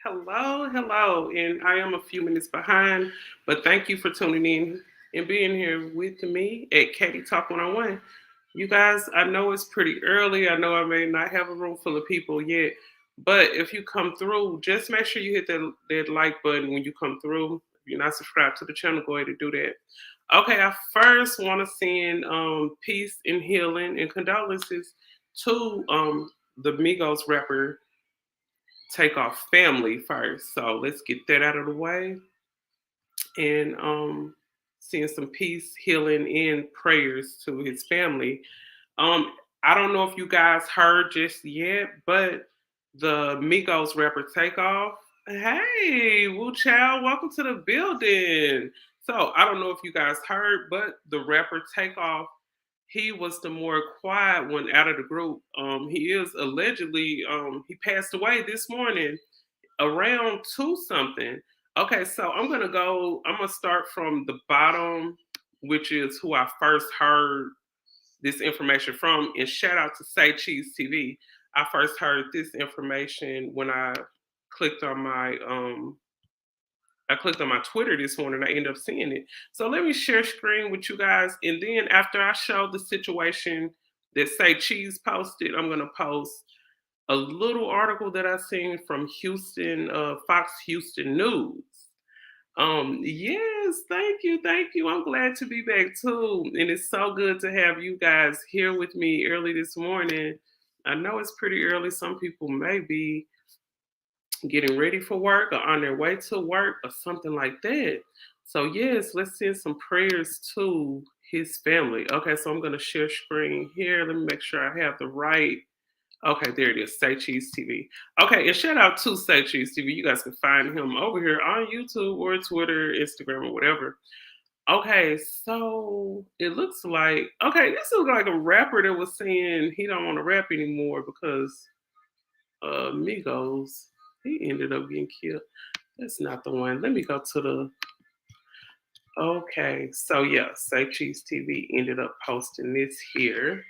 Hello, and I am a few minutes behind, but thank you for tuning in and being here with me at Katie Talk 101. You guys, I know it's pretty early. I know I may not have a room full of people yet, but if you come through, just make sure you hit that like button when you come through. If you're not subscribed to the channel, go ahead and do that. Okay, I first want to send peace and healing and condolences to the Migos rapper Takeoff family first. So let's get that out of the way and send some peace, healing, and prayers to his family. Um, I don't know if you guys heard just yet, but the Migos rapper Takeoff. Hey, Wu Chow, welcome to the building. So I don't know if you guys heard, but the rapper Takeoff, he was the more quiet one out of the group. He is allegedly he passed away this morning around two something. Okay, so I'm gonna start from the bottom, which is who I first heard this information from. And shout out to Say Cheese TV. I first heard this information when clicked on my I clicked on my Twitter this morning. I ended up seeing it. So let me share screen with you guys. And then after I show the situation that Say Cheese posted, I'm gonna post a little article that I seen from Houston, Fox Houston News. Yes, thank you. I'm glad to be back too, and it's so good to have you guys here with me early this morning. I know it's pretty early. Some people may be getting ready for work or on their way to work or something like that. So yes, let's send some prayers to his family. Okay, so I'm gonna share screen here. Let me make sure I have the right. Okay, there it is. Say Cheese TV. Okay, and shout out to Say Cheese TV. You guys can find him over here on YouTube or Twitter, Instagram, or whatever. Okay, so it looks like this looks like a rapper that was saying he don't want to rap anymore because Migos, he ended up getting killed. That's not the one. Let me go to the okay. So yeah, Say Cheese TV ended up posting this here.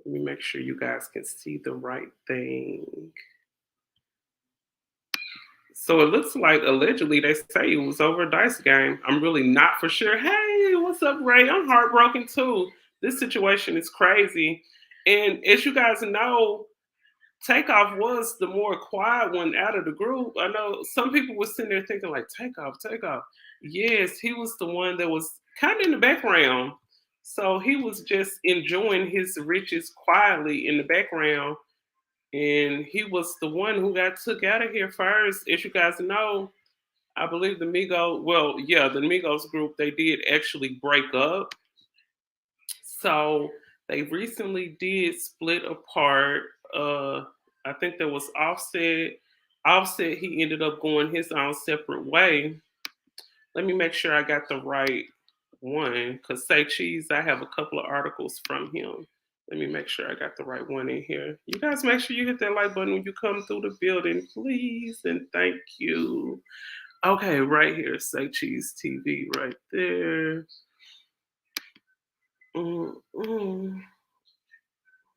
Let me make sure you guys can see the right thing. So it looks like allegedly they say it was over a dice game. I'm really not for sure. Hey, what's up, Ray? I'm heartbroken too. This situation is crazy. And as you guys know, Takeoff was the more quiet one out of the group. I know some people were sitting there thinking like Takeoff. Yes, he was the one that was kind of in the background. So he was just enjoying his riches quietly in the background, and he was the one who got took out of here first. As you guys know, I believe the Migos, well, yeah, the Migos group, they did actually break up. So they recently did split apart. I think there was Offset. Offset, he ended up going his own separate way. Let me make sure I got the right one, because Say Cheese, I have a couple of articles from him. Let me make sure I got the right one in here. You guys make sure you hit that like button when you come through the building, please, and thank you. Okay, right here, Say Cheese TV, right there. Mm-mm.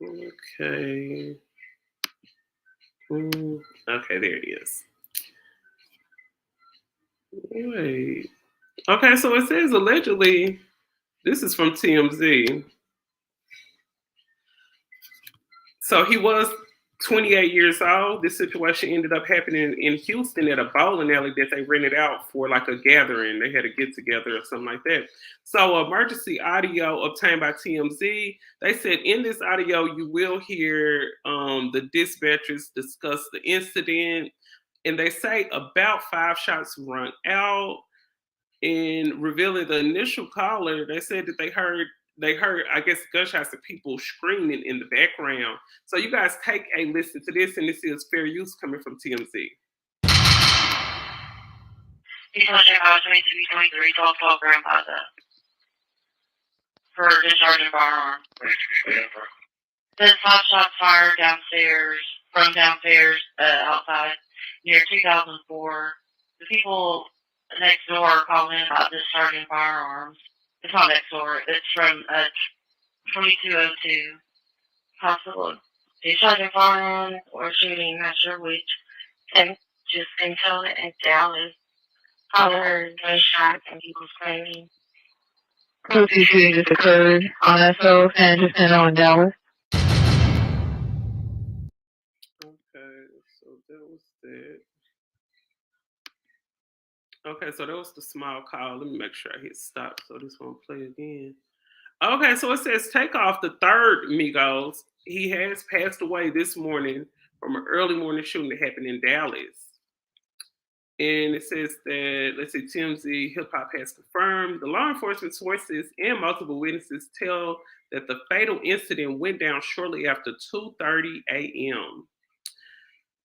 Okay. Okay, there it is. Wait. Okay, so it says allegedly, this is from TMZ. So he was 28 years old. This situation ended up happening in Houston at a bowling alley that they rented out for like a gathering. They had a get together or something like that. So, emergency audio obtained by TMZ. They said in this audio, you will hear the dispatchers discuss the incident. And they say about five shots rung out. In revealing the initial caller, they said that they heard, I guess, gunshots of people screaming in the background. So you guys take a listen to this, and this is fair use coming from TMZ. Grandfather for discharging firearm. There's five shots fired downstairs, outside near 2004. The people next door are calling about discharging firearms. It's not next door. It's from 2202 hospital. discharging firearms or shooting, not sure which. And just intel in Dallas. All heard gunshots and people screaming. Those two shootings just occurred on that show, San Jacinto and Dallas. Okay, so that was that. Okay, so that was the small call. Let me make sure I hit stop so this won't play again. Okay, so it says Takeoff, the third Migos. He has passed away this morning from an early morning shooting that happened in Dallas. And it says that, let's see, TMZ Hip Hop has confirmed the law enforcement sources and multiple witnesses tell that the fatal incident went down shortly after 2:30 a.m.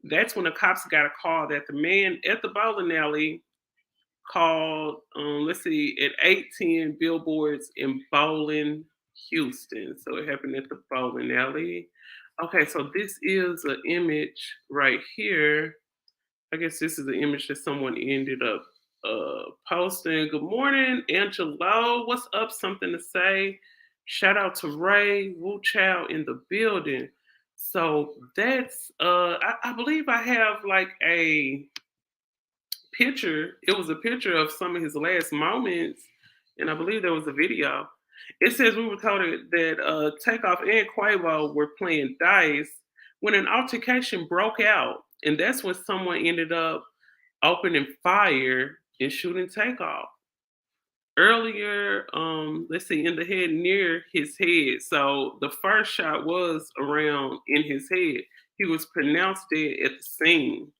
That's when the cops got a call that the man at the bowling alley called, let's see, at 8:10 billboards in Bowling, Houston. So it happened at the bowling alley. Okay, so this is an image right here. I guess this is the image that someone ended up posting. Good morning, Angelo. What's up? Something to say? Shout out to Ray Wu Chow in the building. So that's I believe I have like a picture. It was a picture of some of his last moments, and I believe there was a video. It says we were told that Takeoff and Quavo were playing dice when an altercation broke out, and that's when someone ended up opening fire and shooting Takeoff earlier. Let's see, in the head near his head. So the first shot was around in his head. He was pronounced dead at the scene.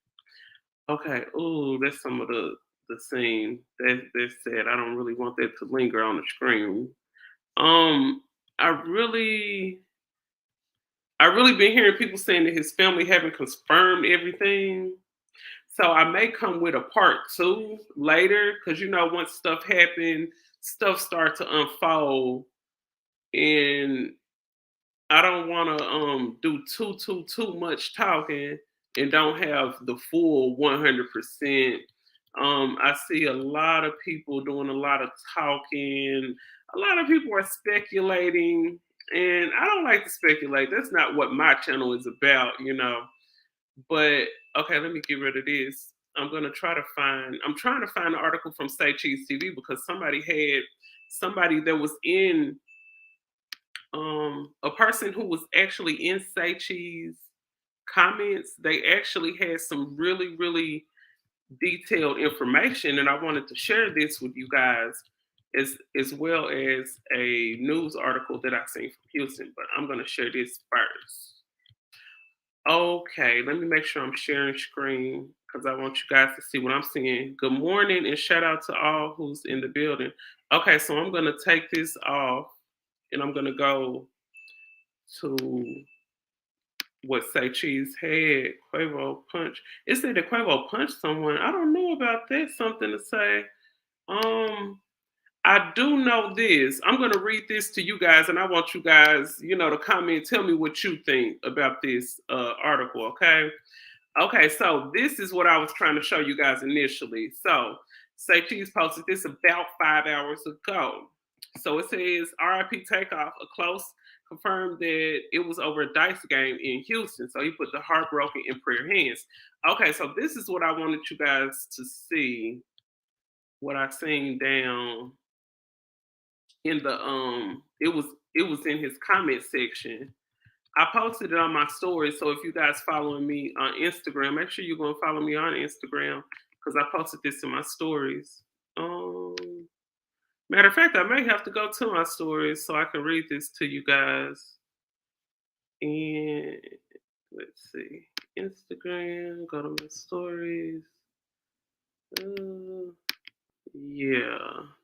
Okay. Oh, that's some of the scene that said. I don't really want that to linger on the screen. Um, I really, I really been hearing people saying that his family haven't confirmed everything. So I may come with a part two later, because once stuff happen, stuff start to unfold, and I don't want to do too much talking and don't have the full 100%. I see a lot of people doing a lot of talking. A lot of people are speculating, and I don't like to speculate. That's not what my channel is about. But okay, let me get rid of this. I'm gonna try to find. I'm trying to find an article from Say Cheese TV because somebody that was in a person who was actually in Say Cheese comments. They actually had some really detailed information, and I wanted to share this with you guys, as well as a news article that I seen from Houston. But I'm gonna share this first. Okay, let me make sure I'm sharing screen because I want you guys to see what I'm seeing. Good morning and shout out to all who's in the building. Okay, so I'm gonna take this off and I'm gonna go to what Say Cheese had. Quavo punch. It said that Quavo punched someone. I don't know about that. Something to say. Um, I do know this. I'm gonna read this to you guys, and I want you guys, to comment. Tell me what you think about this article. Okay. Okay, so this is what I was trying to show you guys initially. So, Say Cheese posted this about 5 hours ago. So it says RIP Takeoff, a close confirmed that it was over a dice game in Houston. So he put the heartbroken in prayer hands. Okay, so this is what I wanted you guys to see. What I seen down in the it was in his comment section. I posted it on my story. So if you guys following me on Instagram, make sure you're gonna follow me on Instagram because I posted this in my stories. Um, Matter of fact, I may have to go to my stories so I can read this to you guys. And let's see, Instagram. Go to my stories. Uh, yeah,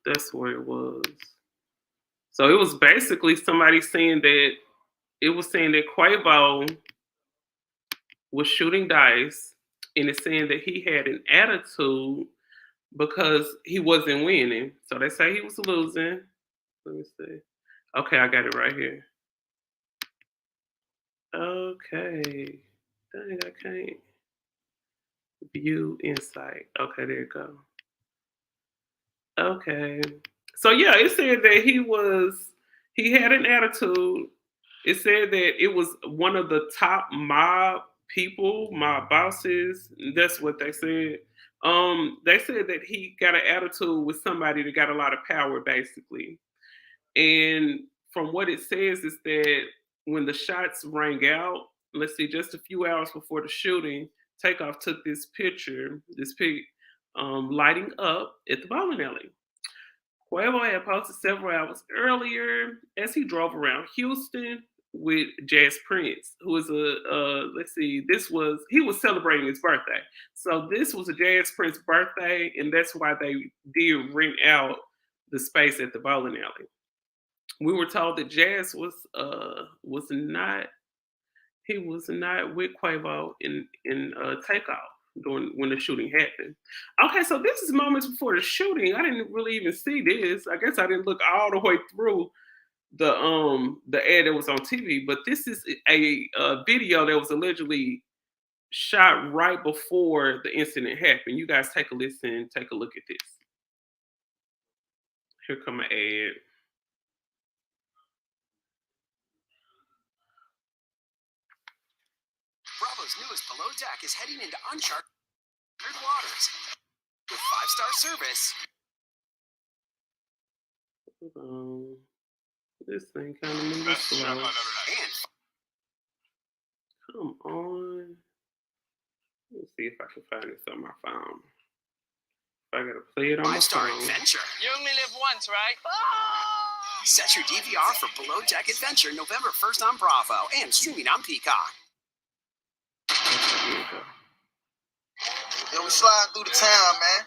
that's where it was. So it was basically somebody saying that it was saying that Quavo was shooting dice, and it's saying that he had an attitude because he wasn't winning. So they say he was losing. Let me see. Okay, I got it right here. Okay. Dang, I can't view insight. Okay, there you go. Okay. So yeah, it said that he had an attitude It said that it was one of the top mob people, mob bosses. That's what they said. They said that he got an attitude with somebody that got a lot of power, basically. And from what it says is that when the shots rang out, let's see, just a few hours before the shooting, Takeoff took this picture, this pic, lighting up at the bowling alley. Quavo had posted several hours earlier as he drove around Houston with Jazz Prince, who is let's see, he was celebrating his birthday. So this was a Jazz Prince birthday, and that's why they did rent out the space at the bowling alley. We were told that Jazz was not he was not with Quavo in Takeoff during when the shooting happened. Okay, so this is moments before the shooting. I didn't really even see this. I guess I didn't look all the way through the ad that was on TV, but this is a video that was allegedly shot right before the incident happened. You guys take a listen, take a look at this. Here come an ad. Bravo's newest Below Deck is heading into uncharted waters with 5-star service. This thing kind of moving slow. And come on. Let's see if I can find this on my phone. I gotta play it on my 5-star phone. adventure. You only live once, right? Set your DVR for Below Deck Adventure November 1st on Bravo and streaming on Peacock. Yo, we sliding through the town, man.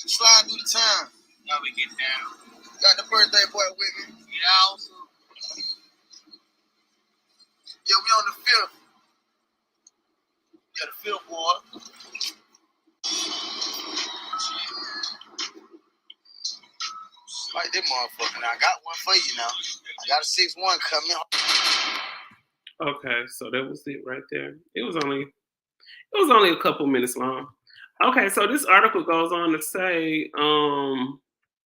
We sliding through the town. Now we get down. Got the birthday boy with me. Yeah. Yo, we on the 5th. Yeah, the 5th boy. Like this motherfucker. Now, I got one for you now. I got a 6-1 coming. Okay, so that was it right there. It was only a couple minutes long. Okay, so this article goes on to say,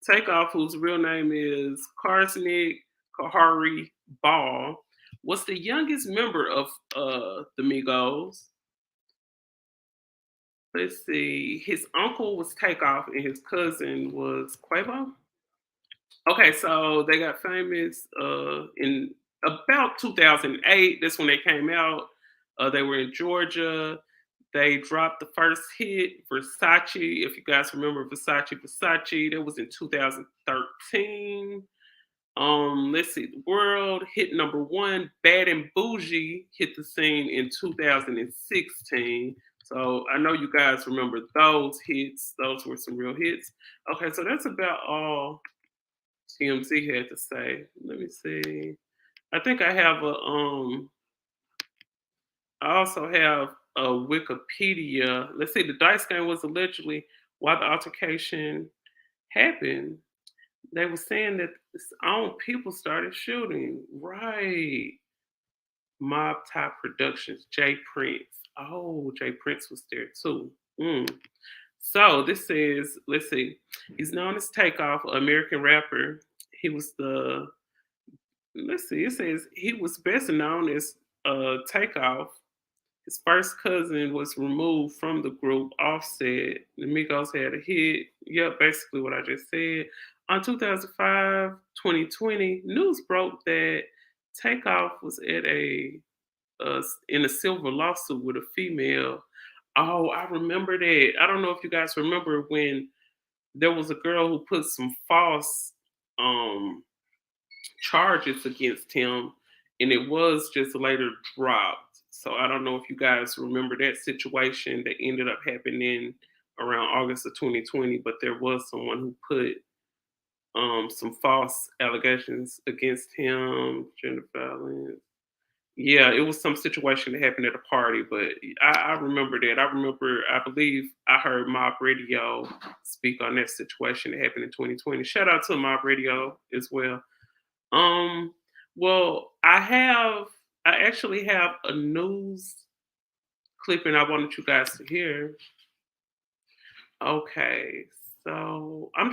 Takeoff, whose real name is Karsnik Kahari Ball, was the youngest member of the Migos. Let's see, his uncle was Takeoff and his cousin was Quavo. Okay, so they got famous in about 2008. That's when they came out. They were in Georgia. They dropped the first hit, Versace. If you guys remember Versace, that was in 2013. Let's see, the world hit number one. Bad and Bougie hit the scene in 2016. So I know you guys remember those hits. Those were some real hits. Okay, so that's about all TMZ had to say. Let me see. I think I have I also have a Wikipedia. Let's see, the dice game was allegedly why the altercation happened. They were saying that its own people started shooting. Right. Mob Top Productions, Jay Prince. Oh, Jay Prince was there too. Mm. So this says, let's see, he's known as Takeoff, an American rapper. He was the, let's see, it says he was best known as Takeoff. His first cousin was removed from the group, Offset. The Migos had a hit. Yep, basically what I just said. On 2005, 2020, news broke that Takeoff was at in a silver lawsuit with a female. Oh, I remember that. I don't know if you guys remember when there was a girl who put some false um, charges against him, and it was just later dropped. So I don't know if you guys remember that situation that ended up happening around August of 2020, but there was someone who put some false allegations against him, gender violence. Yeah, it was some situation that happened at a party, but I remember that. I believe I heard Mob Radio speak on that situation that happened in 2020. Shout out to Mob Radio as well. Um, well, I actually have a news clipping I wanted you guys to hear. Okay, So I'm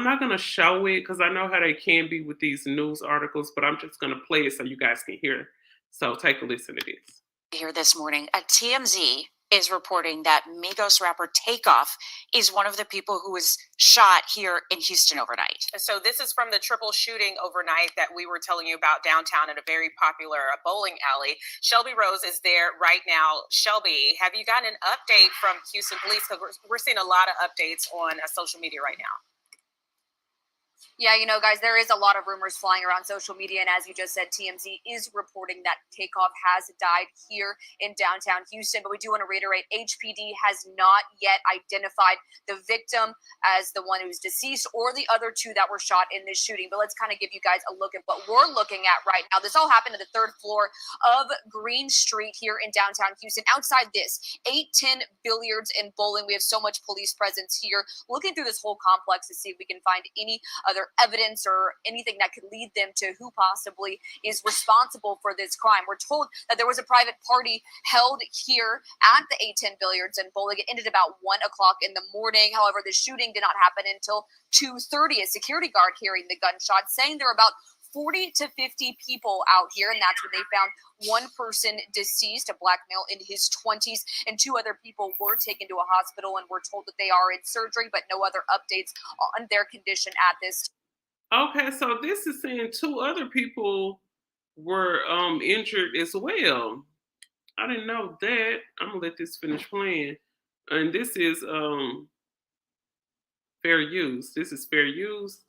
not gonna show it because I know how they can be with these news articles, but I'm just gonna play it so you guys can hear. So take a listen to this. Here this morning, a TMZ is reporting that Migos rapper Takeoff is one of the people who was shot here in Houston overnight. So this is from the triple shooting overnight that we were telling you about downtown at a very popular bowling alley. Shelby Rose is there right now. Shelby, have you gotten an update from Houston Police? Because we're seeing a lot of updates on social media right now. Yeah, guys, there is a lot of rumors flying around social media, and as you just said, TMZ is reporting that Takeoff has died here in downtown Houston. But we do want to reiterate, HPD has not yet identified the victim as the one who's deceased or the other two that were shot in this shooting. But let's kind of give you guys a look at what we're looking at right now. This all happened on the third floor of Green Street here in downtown Houston. Outside this, 810 billiards and bowling. We have so much police presence here, looking through this whole complex to see if we can find any other evidence or anything that could lead them to who possibly is responsible for this crime. We're told that there was a private party held here at the 810 billiards and bowling. It ended about 1 o'clock in the morning. However, the shooting did not happen until 2:30. A security guard hearing the gunshot saying there are about 40 to 50 people out here, and that's when they found one person deceased, a black male in his 20s, and two other people were taken to a hospital and were told that they are in surgery, but no other updates on their condition at this time. Okay, so this is saying two other people were injured as well. I didn't know that. I'm gonna let this finish playing. And this is fair use. This is fair use.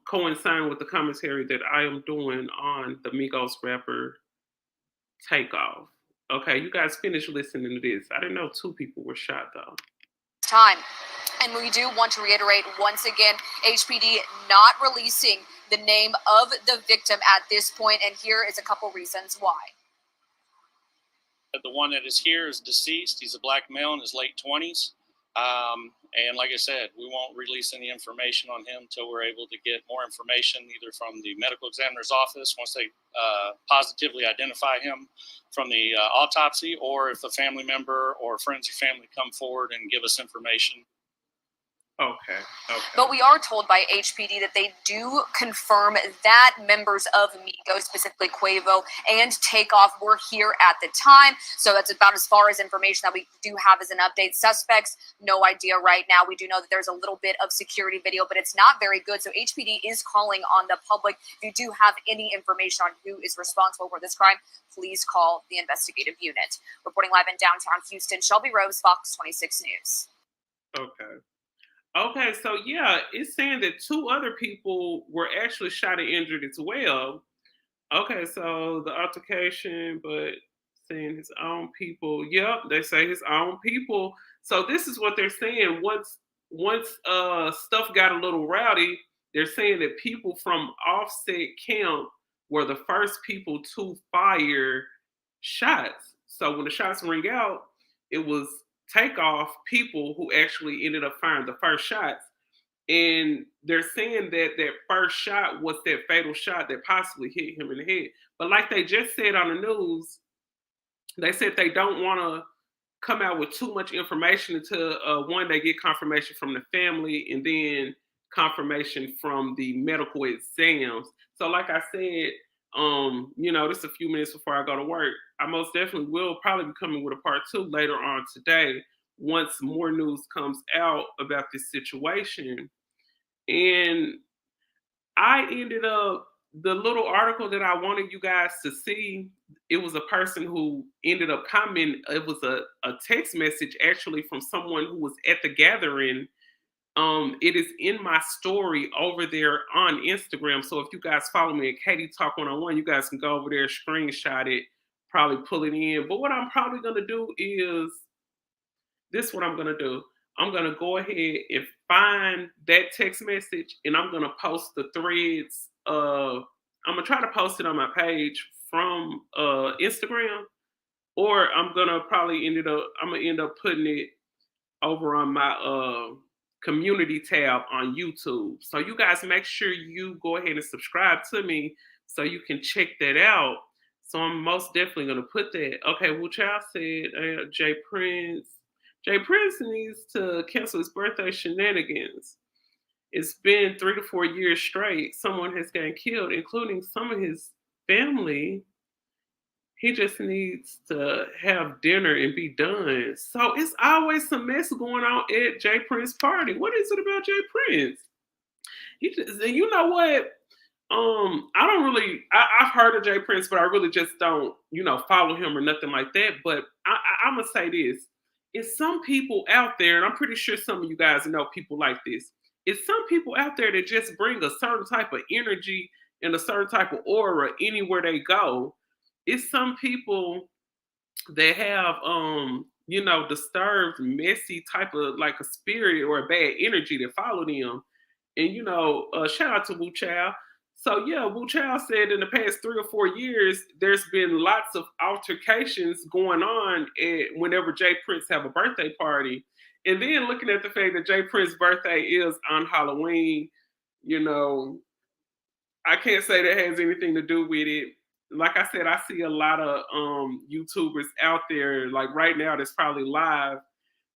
Coinciding with the commentary that I am doing on the Migos rapper Takeoff. Okay, you guys finish listening to this. I didn't know two people were shot though. Time. And we do want to reiterate once again, HPD not releasing the name of the victim at this point, and here is a couple reasons why. The one that is here is deceased. He's a black male in his late 20s. And like I said, we won't release any information on him until we're able to get more information, either from the medical examiner's office, once they positively identify him from the autopsy, or if a family member or friends or family come forward and give us information. Okay. But we are told by HPD that they do confirm that members of Migos, specifically Quavo and Takeoff, were here at the time. So that's about as far as information that we do have as an update. Suspects, no idea right now. We do know that there's a little bit of security video, but it's not very good. So HPD is calling on the public. If you do have any information on who is responsible for this crime, please call the investigative unit. Reporting live in downtown Houston, Shelby Rose, Fox 26 News. Okay, so yeah, it's saying that two other people were actually shot and injured as well. Okay, so the altercation, but saying his own people. Yep, they say his own people. So this is what they're saying. Once stuff got a little rowdy, they're saying that people from Offset Camp were the first people to fire shots. So when the shots ring out, it was Takeoff people who actually ended up firing the first shots. And they're saying that that first shot was that fatal shot that possibly hit him in the head. But like they just said on the news, they said they don't want to come out with too much information until one, they get confirmation from the family, and then confirmation from the medical exams. So like I said, this is a few minutes before I go to work. I most definitely will probably be coming with a part two later on today once more news comes out about this situation. And I ended up, the little article that I wanted you guys to see, it was a person who ended up commenting. It was a text message actually from someone who was at the gathering. It is in my story over there on Instagram. So if you guys follow me at Katie Talk 101, you guys can go over there, screenshot it, probably pull it in. But what I'm probably gonna do is this: what I'm gonna do. I'm gonna go ahead and find that text message, and I'm gonna post the threads. I'm gonna try to post it on my page from Instagram, or I'm gonna end up putting it over on my community tab on YouTube. So you guys make sure you go ahead and subscribe to me so you can check that out. So I'm most definitely gonna put that. Okay, well, Child said Jay Prince. Jay Prince needs to cancel his birthday shenanigans. It's been 3 to 4 years straight. Someone has gotten killed, including some of his family. He just needs to have dinner and be done. So it's always some mess going on at Jay Prince's party. What is it about Jay Prince? He just, and you know what? I don't really. I've heard of Jay Prince, but I really just don't, follow him or nothing like that. But I'm gonna say this: it's some people out there, and I'm pretty sure some of you guys know people like this. It's some people out there that just bring a certain type of energy and a certain type of aura anywhere they go. It's some people that have disturbed, messy type of like a spirit or a bad energy that follow them. And shout out to Wu Chow. So yeah, Wu Chow said in the past 3 or 4 years, there's been lots of altercations going on whenever Jay Prince have a birthday party. And then looking at the fact that Jay Prince's birthday is on Halloween, you know, I can't say that has anything to do with it. Like I said, I see a lot of YouTubers out there, like right now, that's probably live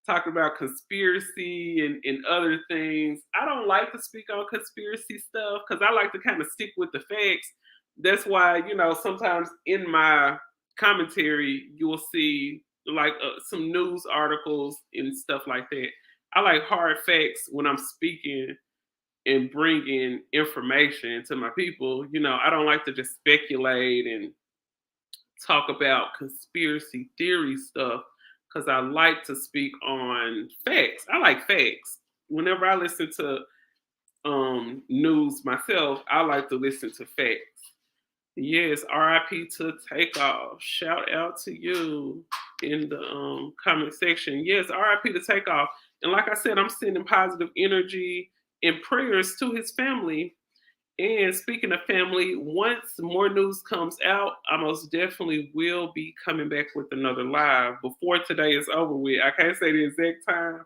talking about conspiracy and other things. I don't like to speak on conspiracy stuff because I like to kind of stick with the facts. That's why, sometimes in my commentary, you will see like some news articles and stuff like that. I like hard facts when I'm speaking and bringing information to my people. I don't like to just speculate and talk about conspiracy theory stuff because I like to speak on facts. I like facts. Whenever I listen to news myself, I like to listen to facts. Yes, RIP to Takeoff. Shout out to you in the comment section. Yes, RIP to Takeoff. And like I said, I'm sending positive energy and prayers to his family. And speaking of family, once more news comes out, I most definitely will be coming back with another live before today is over with. I can't say the exact time,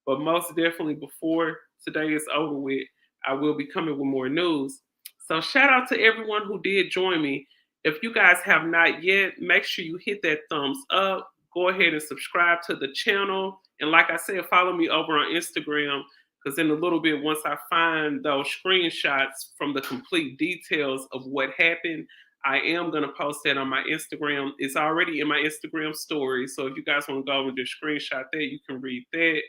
but most definitely before today is over with, I will be coming with more news. So shout out to everyone who did join me. If you guys have not yet, make sure you hit that thumbs up. Go ahead and subscribe to the channel. And like I said, follow me over on Instagram because in a little bit, once I find those screenshots from the complete details of what happened, I am going to post that on my Instagram. It's already in my Instagram story. So if you guys want to go and just screenshot that, you can read that.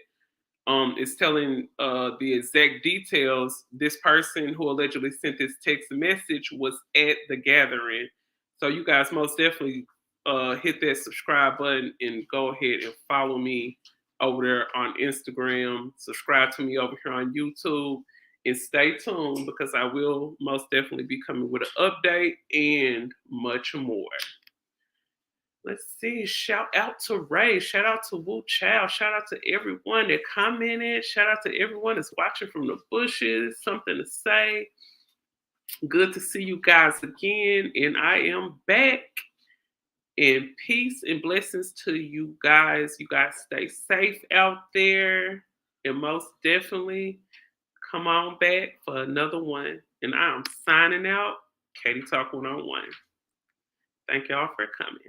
It's telling the exact details. This person who allegedly sent this text message was at the gathering. So you guys most definitely hit that subscribe button and go ahead and follow me over there on Instagram. Subscribe to me over here on YouTube and stay tuned because I will most definitely be coming with an update and much more. Let's see. Shout out to Ray. Shout out to Wu Chow. Shout out to everyone that commented. Shout out to everyone that's watching from the bushes. Something to say. Good to see you guys again. And I am back. And peace and blessings to you guys. You guys stay safe out there. And most definitely come on back for another one. And I'm signing out. Katie Talk 101. Thank y'all for coming.